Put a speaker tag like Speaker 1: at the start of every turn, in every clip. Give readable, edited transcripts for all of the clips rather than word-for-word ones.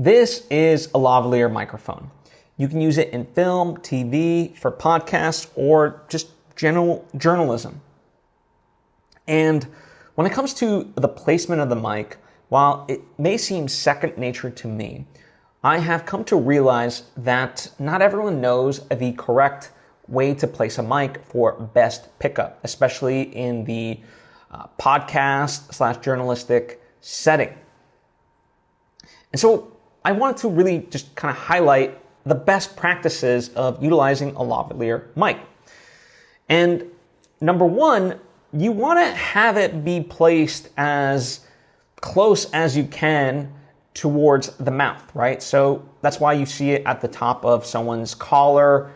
Speaker 1: This is a lavalier microphone. You can use it in film, TV, for podcasts, or just general journalism. And when it comes to the placement of the mic, while it may seem second nature to me, I have come to realize that not everyone knows the correct way to place a mic for best pickup, especially in the podcast/journalistic setting. And so I wanted to really just kind of highlight the best practices of utilizing a lavalier mic. And number one, you want to have it be placed as close as you can towards the mouth, right? So that's why you see it at the top of someone's collar,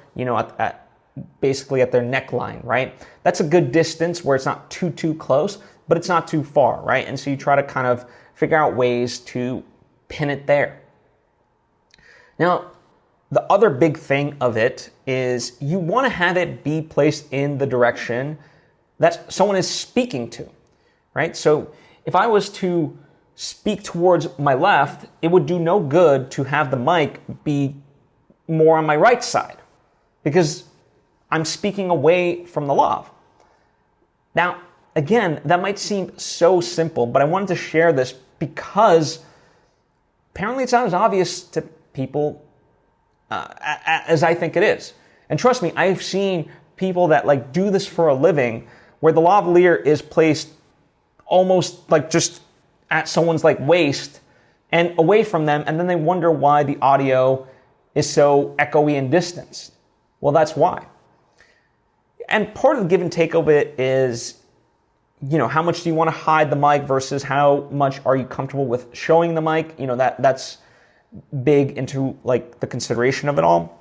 Speaker 1: basically at their neckline, right? That's a good distance where it's not too close, but it's not too far, right? And so you try to kind of figure out ways to pin it there. Now, the other big thing of it is you want to have it be placed in the direction that someone is speaking to, right? So if I was to speak towards my left, it would do no good to have the mic be more on my right side because I'm speaking away from the lav. Now, again, that might seem so simple, but I wanted to share this because apparently it's not as obvious to people as I think it is. And trust me, I've seen people that do this for a living where the lavalier is placed almost just at someone's waist and away from them, and then they wonder why the audio is so echoey and distanced. Well, that's why. And part of the give and take of it is, how much do you want to hide the mic versus how much are you comfortable with showing the mic? That's big into the consideration of it all.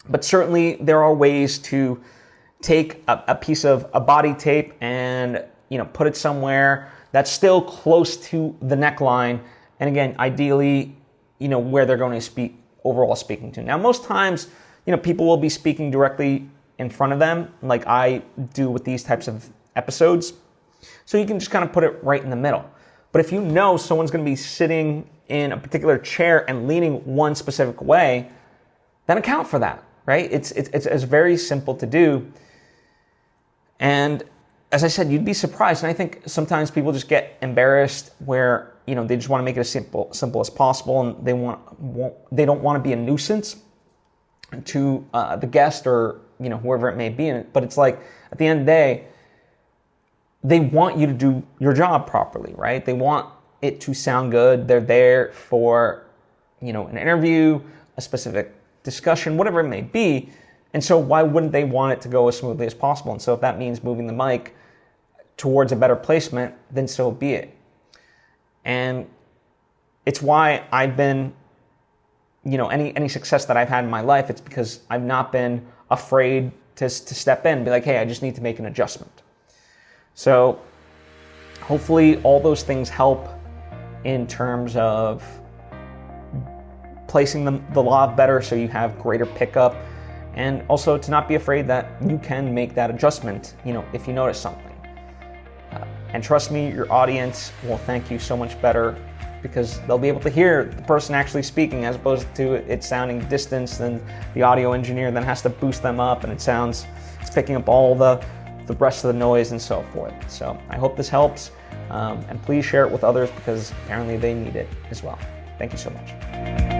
Speaker 1: But certainly there are ways to take a piece of a body tape and put it somewhere that's still close to the neckline, and again, ideally, where they're going to overall speaking to. Now, most times, people will be speaking directly in front of them, like I do with these types of episodes. So you can just kind of put it right in the middle. But if you know someone's going to be sitting in a particular chair and leaning one specific way, then account for that, right? It's very simple to do. And as I said, you'd be surprised. And I think sometimes people just get embarrassed where, they just want to make it as simple as possible, and they don't want to be a nuisance to the guest or, whoever it may be. But it's at the end of the day, they want you to do your job properly, right? They want it to sound good. They're there for, an interview, a specific discussion, whatever it may be. And so why wouldn't they want it to go as smoothly as possible? And so if that means moving the mic towards a better placement, then so be it. And it's why I've been, any success that I've had in my life, it's because I've not been afraid to step in and be like, hey, I just need to make an adjustment. So hopefully all those things help in terms of placing the lav better so you have greater pickup, and also to not be afraid that you can make that adjustment, if you notice something. And trust me, your audience will thank you so much better because they'll be able to hear the person actually speaking as opposed to it sounding distanced, and the audio engineer then has to boost them up and it's picking up all the rest of the noise and so forth. So I hope this helps, and please share it with others because apparently they need it as well. Thank you so much.